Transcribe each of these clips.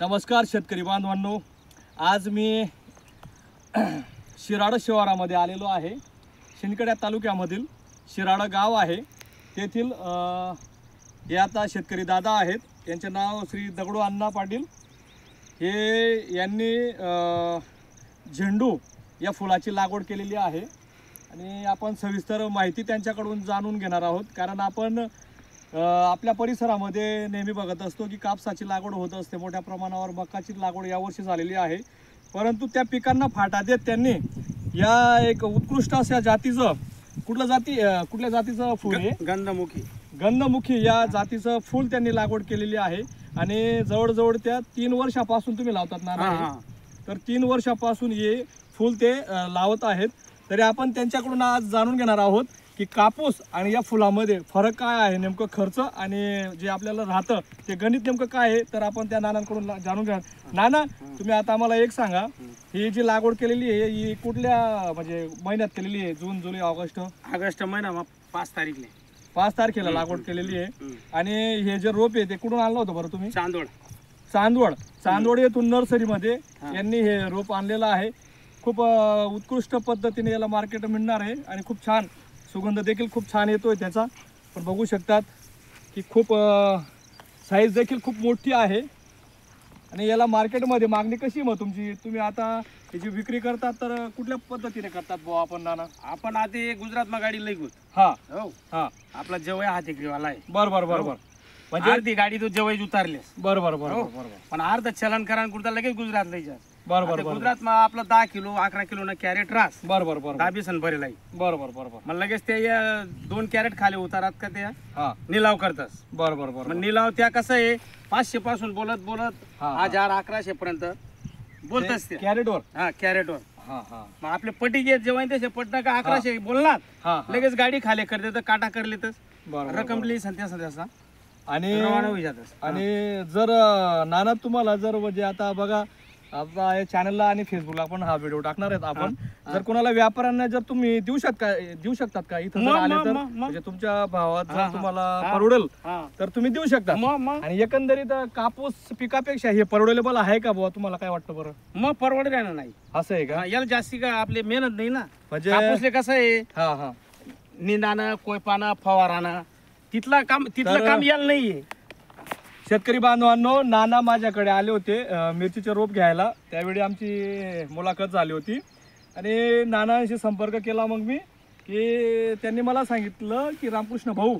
नमस्कार शेतकरी बांधवांनो, आज मी शिराड शिवारामध्ये आलेलो आहे। शिंदखेडा तालुक्यामधील शिराड गाव आहे। तेथील हे आता शेतकरी दादा आहेत, त्यांचे नाव श्री दगडू अण्णा पाटील। हे यांनी झेंडू या फुलाची लागवड केलेली आहे आणि आपण सविस्तर माहिती त्यांच्याकडून जाणून घेणार आहोत। कारण आपण आपल्या परिसरामध्ये नेहमी बघत असतो की कापसाची लागवड होत असते, मोठ्या प्रमाणावर मकाची लागवड यावर्षी झालेली आहे। परंतु त्या पिकांना फाटा देत त्यांनी या एक उत्कृष्ट अशा जातीचं कुठल्या जातीचं फूल आहे? गंधमुखी या जातीचं फूल त्यांनी लागवड केलेली आहे। आणि जवळजवळ त्या 3 वर्षापासून तुम्ही लावतात ना, तर 3 वर्षापासून हे फूल ते लावत आहेत। तरी आपण त्यांच्याकडून आज जाणून घेणार आहोत की कापूस आणि या फुलामध्ये फरक काय आहे, नेमकं खर्च आणि जे आपल्याला राहतं ते गणित नेमकं काय आहे। तर आपण त्या नानांकडून जाणून घ्या। नाना, तुम्ही आता आम्हाला एक सांगा, ही जी लागवड केलेली आहे ही कुठल्या म्हणजे महिन्यात केलेली आहे? जून, जुलै, ऑगस्ट महिना 5 तारखेला लागवड केलेली आहे। आणि हे जे रोप आहे ते कुठून आणलं होतं बरं तुम्ही? चांदवड येथून नर्सरीमध्ये यांनी हे रोप आणलेलं आहे। खूप उत्कृष्ट पद्धतीने याला मार्केट मिळणार आहे आणि खूप छान सुगंध देखील खूप छान येतोय त्याचा। पण बघू शकतात की खूप साईज देखील खूप मोठी आहे आणि याला मार्केटमध्ये मागणी कशी मग तुमची? तुम्ही आता याची विक्री करतात तर कुठल्या पद्धतीने करतात बुवा आपण नाना? आपण आधी गुजरात मा गाडी लई गुत आपला जवळ हात विक्रीवाला आहे। बरोबर म्हणजे अर्धी गाडी तो जवळ उतारले। बरोबर पण अर्ध चलन करा कुठं लगेच गुजरात लई जा। बरोबर गुजरात मा आपला 10 किलो 11 किलो ना कॅरेट रास। बरोबर दाबीसन भरेल आहे। बरोबर मग लगेच ते 2 कॅरेट खाली उतारात का ते निलाव करतात। बरोबर मग निलाव त्या कसं आहे 500 पासून बोलत 1000 1100 पर्यंत बोलतच ते कॅरेटवर। कॅरेटवर मग आपले पटी जे जेव्हा तसे पटना का 1100 बोलणार लगेच गाडी खाली करते तर काटा करलेतच रक्कम लिही सध्या आणि जर नाना तुम्हाला जर म्हणजे आता बघा आपला या चॅनलला आणि फेसबुकला आपण हा व्हिडिओ टाकणार आहेत आपण, जर कोणाला व्यापाऱ्यांना जर तुम्ही देऊ शकतात का इथं जर आले तर म्हणजे तुमच्या भावात जर तुम्हाला परवडेल तर तुम्ही देऊ शकता। आणि एकंदरीत कापूस पिकापेक्षा हे परवडेबल आहे का बुवा? तुम्हाला काय वाटतं बरं? मग परवडेल नाही असं आहे का? याला जास्ती का आपली मेहनत नाही ना। म्हणजे कापूसले कसं आहे निंदानं कोयपानं फवारानं तिथलं काम याला नाहीये। शेतकरी बांधवांनो, नाना माझ्याकडे आले होते मिरचीचे रोप घ्यायला। त्यावेळी आमची मुलाखत झाली होती आणि नानांशी संपर्क केला मग मी की त्यांनी मला सांगितलं की रामकृष्ण भाऊ,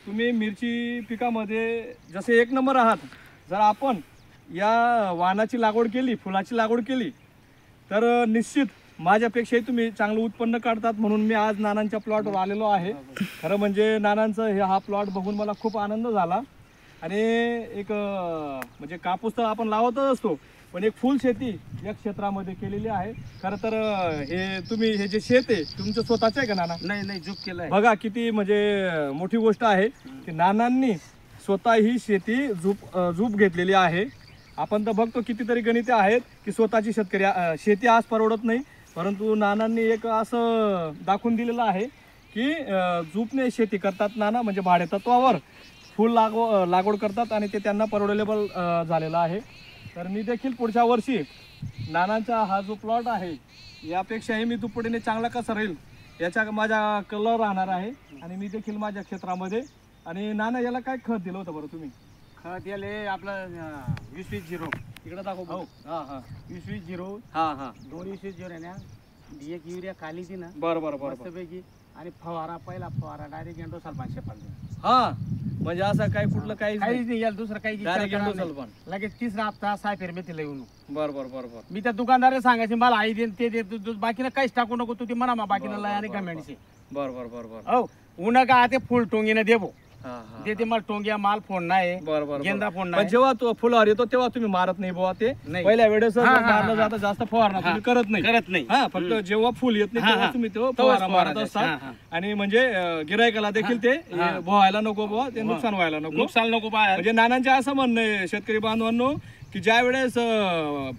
तुम्ही मिरची पिकामध्ये जसे 1 नंबर आहात, जर आपण या वाणाची लागवड केली, फुलाची लागवड केली तर निश्चित माझ्यापेक्षाही तुम्ही चांगलं उत्पन्न काढतात। म्हणून मी आज नानांच्या प्लॉटवर आलेलो आहे। खरं म्हणजे नानांचं हा प्लॉट बघून मला खूप आनंद झाला। आणि एक म्हणजे कापूस तर आपण लावतच असतो, पण एक फुल शेती या क्षेत्रामध्ये केलेली आहे। खरं तर हे जे शेत आहे तुमचं स्वतःचं आहे का नाना? नाही जूप केलंय। बघा किती म्हणजे मोठी गोष्ट आहे की नानांनी स्वतः ही शेती झूप घेतलेली आहे। आपण तर बघतो कितीतरी गणिते आहेत की स्वतःची शेती आज परवडत नाही, परंतु नानांनी एक असं दाखवून दिलेलं आहे की झूपने शेती करतात नाना, म्हणजे भाडेतत्वावर फुल लागवड करतात आणि ते त्यांना परवडेबल झालेलं आहे। तर मी देखील पुढच्या वर्षी नानांचा हा जो प्लॉट आहे यापेक्षाही मी दुप्पटीने चांगला कसा राहील याचा माझा कलर राहणार आहे आणि मी देखील माझ्या क्षेत्रामध्ये। आणि नाना याला काय खत दिलं होतं बरं तुम्ही? खत याले आपलं 20-20 इकडे दाखव। 20-20 2-20 आहे ना, एक युरिया खाली ती ना। बरोबर पैकी आणि पहिला फवारा डायरेक्ट एंडो सल्फान शेपाल। म्हणजे असं काय कुठलं काहीच नाही याला दुसरं काही लगेच 3रा हप्ता 6 फेर मेथीला येऊन। बरोबर मी त्या दुकानदाराला सांगायचे मला आई दे ते दे, बाकीनं काहीच टाकू नको तू, ते म्हणा बाकीनं लय आणि गमेंडचे। बरोबर हो उन्हा का ते फुल टोंगीने देबो ते मला टोंग्या माल फोन नाही, गेंदा फोन नाही। जेव्हा तो फुलावर येतो तेव्हा तुम्ही मारत नाही बुवा? ते पहिल्या वेळेस मारलं जातं, जास्त फवारणा तुम्ही करत नाही। फक्त जेव्हा फुल येत नाही तेव्हा तुम्ही तो फवारा मारत असतात। आणि म्हणजे गिरायकाला देखील ते व्हायला नको बुवा, ते नुकसान व्हायला नको म्हणजे नानांचे असं म्हणणं आहे शेतकरी बांधवांनो की ज्या वेळेस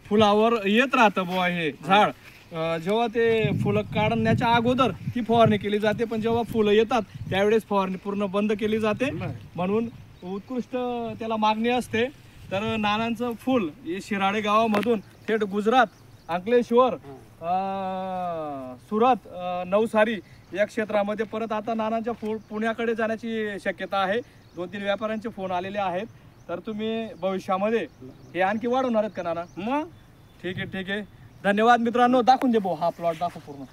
फुलावर येत राहतं बुवा हे झाड, जेव्हा ते फुलं काढण्याच्या अगोदर ती फवारणी केली जाते, पण जेव्हा फुलं येतात त्यावेळेस फवारणी पूर्ण बंद केली जाते। म्हणून उत्कृष्ट त्याला मागणी असते। तर नानांचं फुल हे शिराळे गावामधून थेट गुजरात, अंकलेश्वर, सुरत, नवसारी या क्षेत्रामध्ये परत आता नानांच्या पुण्याकडे जाण्याची शक्यता आहे. 2-3 व्यापाऱ्यांचे फोन आलेले आहेत. तर तुम्ही भविष्यामध्ये हे आणखी वाढवणार आहेत का नाना? मग ठीक आहे. धन्यवाद मित्रांनो. दाखवून दे भाऊ, हा प्लॉट दाखव पूर्ण.